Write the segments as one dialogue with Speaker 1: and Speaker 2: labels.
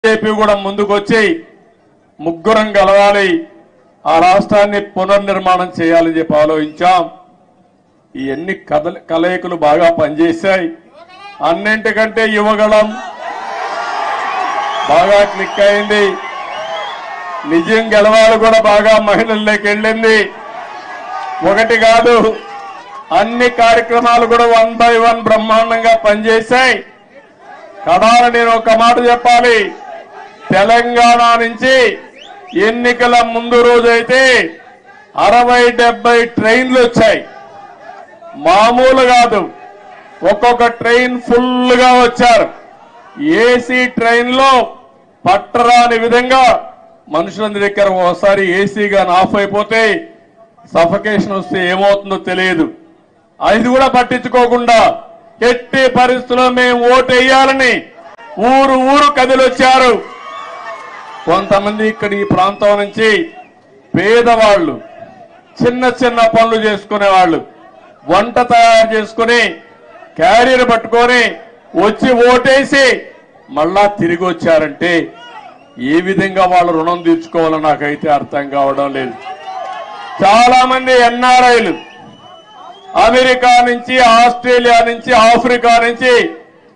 Speaker 1: BJP కూడా ముందుకొచ్చి ముగ్గురం గెలవాలి, ఆ రాష్ట్రాన్ని పునర్నిర్మాణం చేయాలని చెప్పి ఆలోచించాం. ఈ ఎన్ని కలయికలు బాగా పనిచేశాయి. అన్నింటికంటే యువగళం బాగా క్లిక్ అయింది. నిజం గెలవాలి కూడా బాగా మహిళల్లోకి వెళ్ళింది. ఒకటి కాదు, అన్ని కార్యక్రమాలు కూడా 1 by 1 బ్రహ్మాండంగా పనిచేశాయి. కడాన నేను ఒక మాట చెప్పాలి, తెలంగాణ నుంచి ఎన్నికల ముందు రోజైతే 60-70 ట్రైన్లు వచ్చాయి. మామూలు కాదు, ఒక్కొక్క ట్రైన్ ఫుల్ గా వచ్చారు. ఏసీ ట్రైన్ లో పట్టరాని విధంగా మనుషులందరి దగ్గర ఒకసారి ఏసీ గాని ఆఫ్ అయిపోతే సఫకేషన్ వస్తే ఏమవుతుందో తెలియదు. అది కూడా పట్టించుకోకుండా ఎట్టి పరిస్థితుల్లో మేము ఓటు వేయాలని ఊరు ఊరు కదిలొచ్చారు. కొంతమంది ఇక్కడ ఈ ప్రాంతం నుంచి పేదవాళ్లు, చిన్న చిన్న పనులు చేసుకునేవాళ్లు, వంట తయారు చేసుకుని క్యారియర్ పట్టుకొని వచ్చి ఓటేసి మళ్ళా తిరిగి వచ్చారంటే ఏ విధంగా వాళ్ళు రుణం తీర్చుకోవాలో నాకైతే అర్థం కావడం లేదు. చాలా మంది ఎన్ఆర్ఐలు అమెరికా నుంచి, ఆస్ట్రేలియా నుంచి, ఆఫ్రికా నుంచి,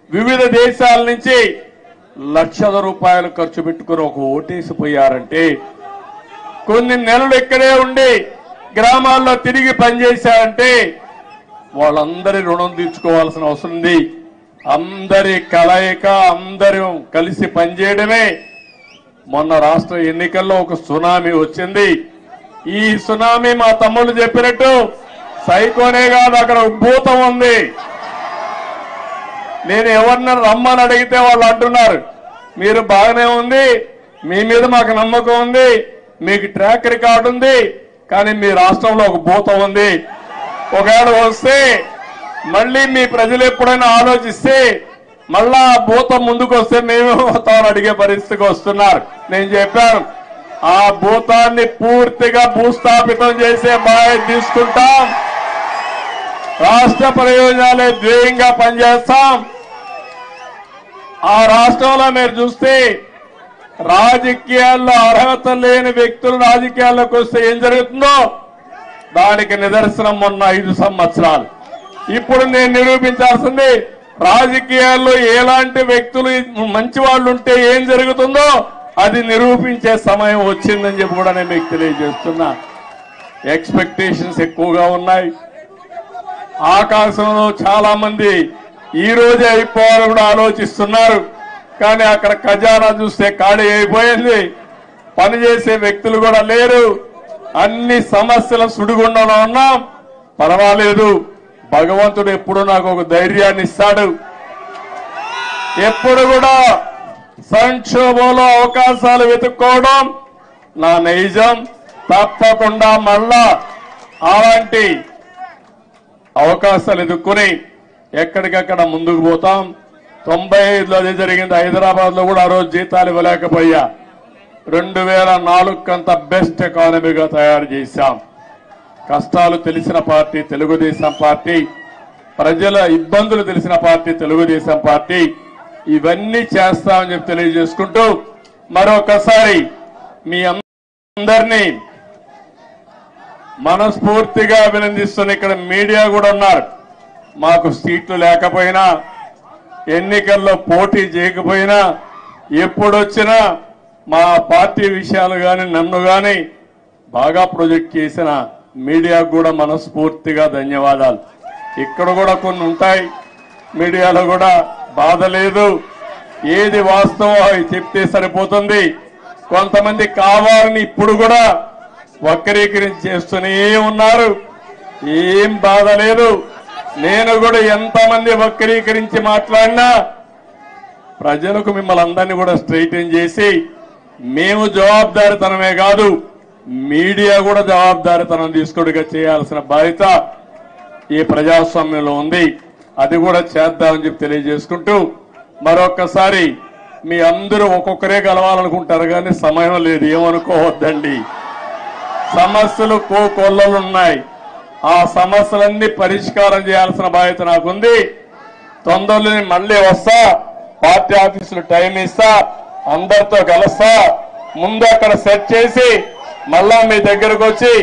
Speaker 1: వివిధ దేశాల నుంచి లక్షల రూపాయలు ఖర్చు పెట్టుకుని ఒక ఓటేసిపోయారంటే, కొన్ని నెలలు ఇక్కడే ఉండి గ్రామాల్లో తిరిగి పనిచేశారంటే వాళ్ళందరి రుణం తీర్చుకోవాల్సిన అవసరం ఉంది. అందరి కలయిక, అందరూ కలిసి పనిచేయడమే. మొన్న రాష్ట్ర ఎన్నికల్లో ఒక సునామీ వచ్చింది. ఈ సునామీ మా తమ్ముళ్ళు చెప్పినట్టు సైకోనే కాదు, అక్కడ భూతం ఉంది. నేను ఎవరిని రమ్మని అడిగితే వాళ్ళు అంటున్నారు, మీరు బాగానే ఉంది, మీ మీద మాకు నమ్మకం ఉంది, మీకు ట్రాక్ రికార్డు ఉంది, కానీ మీ రాష్ట్రంలో ఒక భూతం ఉంది. ఒకవేళ వస్తే మళ్ళీ మీ ప్రజలు ఎప్పుడైనా ఆలోచిస్తే మళ్ళా ఆ భూతం ముందుకు వస్తే మేమేమవుతామని అడిగే పరిస్థితికి వస్తున్నారు. నేను చెప్పాను, ఆ భూతాన్ని పూర్తిగా భూస్థాపితం చేసే బాధ్యత తీసుకుంటాం. రాష్ట్ర ప్రయోజనాలే ధ్యేయంగా పనిచేస్తాం. ఆ రాష్ట్రంలో మీరు చూస్తే రాజకీయాల్లో అర్హత లేని వ్యక్తులు రాజకీయాల్లోకి వస్తే ఏం జరుగుతుందో దానికి నిదర్శనం మొన్న 5 సంవత్సరాలు. ఇప్పుడు నేను నిరూపించాల్సింది, రాజకీయాల్లో ఎలాంటి వ్యక్తులు మంచి వాళ్ళు ఉంటే ఏం జరుగుతుందో అది నిరూపించే సమయం వచ్చిందని చెప్పి కూడా నేను మీకు తెలియజేస్తున్నా. ఎక్స్పెక్టేషన్స్ ఎక్కువగా ఉన్నాయి. ఆకాశంలో చాలా మంది ఈ రోజే అయిపోవాలని కూడా ఆలోచిస్తున్నారు. కానీ అక్కడ ఖజానా చూస్తే ఖాళీ అయిపోయింది. పనిచేసే వ్యక్తులు కూడా లేరు. అన్ని సమస్యల సుడిగుండంలో ఉన్నాం. పర్వాలేదు, భగవంతుడు ఎప్పుడు నాకు ఒక ధైర్యాన్ని ఇస్తాడు. ఎప్పుడు కూడా సంక్షోభంలో అవకాశాలు వెతుక్కోవడం నా నైజం. తప్పకుండా మళ్ళా అలాంటి అవకాశాలు ఎదుర్కొని ఎక్కడికక్కడ ముందుకు పోతాం. 95లో అదే జరిగింది. హైదరాబాద్ లో కూడా ఆ రోజు జీతాలు ఇవ్వలేకపోయా. 2004 కంత బెస్ట్ ఎకానమీగా తయారు చేశాం. కష్టాలు తెలిసిన పార్టీ తెలుగుదేశం పార్టీ, ప్రజల ఇబ్బందులు తెలిసిన పార్టీ తెలుగుదేశం పార్టీ. ఇవన్నీ చేస్తామని చెప్పి తెలియజేసుకుంటూ మరొకసారి మీ అందరినీ మనస్ఫూర్తిగా అభినందిస్తున్న ఇక్కడ మీడియా కూడా ఉన్నారు. మాకు సీట్లు లేకపోయినా, ఎన్నికల్లో పోటీ చేయకపోయినా, ఎప్పుడొచ్చినా మా పార్టీ విషయాలు కానీ నన్ను కానీ బాగా ప్రొజెక్ట్ చేసిన మీడియాకు కూడా మనస్ఫూర్తిగా ధన్యవాదాలు. ఇక్కడ కూడా కొన్ని ఉంటాయి, మీడియాలో కూడా బాధ లేదు. ఏది వాస్తవం అవి చెప్తే సరిపోతుంది. కొంతమంది కావాలని ఇప్పుడు కూడా వక్రీకరించి చేస్తూనే ఉన్నారు. ఏం బాధ లేదు. నేను కూడా ఎంతమంది వక్రీకరించి మాట్లాడినా ప్రజలకు మిమ్మల్ని అందరినీ కూడా స్ట్రైటన్ చేసి, మేము జవాబుదారీతనమే కాదు మీడియా కూడా జవాబుదారీతనం తీసుకుడిగా చేయాల్సిన బాధ్యత ఈ ప్రజాస్వామ్యంలో ఉంది. అది కూడా చేద్దామని చెప్పి తెలియజేసుకుంటూ మరొక్కసారి మీ అందరూ ఒక్కొక్కరే గెలవాలనుకుంటారు కానీ సమయం లేదు, ఏమనుకోవద్దండి. సమస్యలు కోకొల్లలున్నాయి. ఆ సమస్యలన్నీ పరిష్కారం చేయాల్సిన బాధ్యత నాకుంది. తొందరలోనే మళ్ళీ వస్తా, పార్టీ ఆఫీసులో టైం ఇస్తా. అందరితో కలుస్తా. ముందు అక్కడ సెట్ చేసి మళ్ళా మీ దగ్గరకు వచ్చి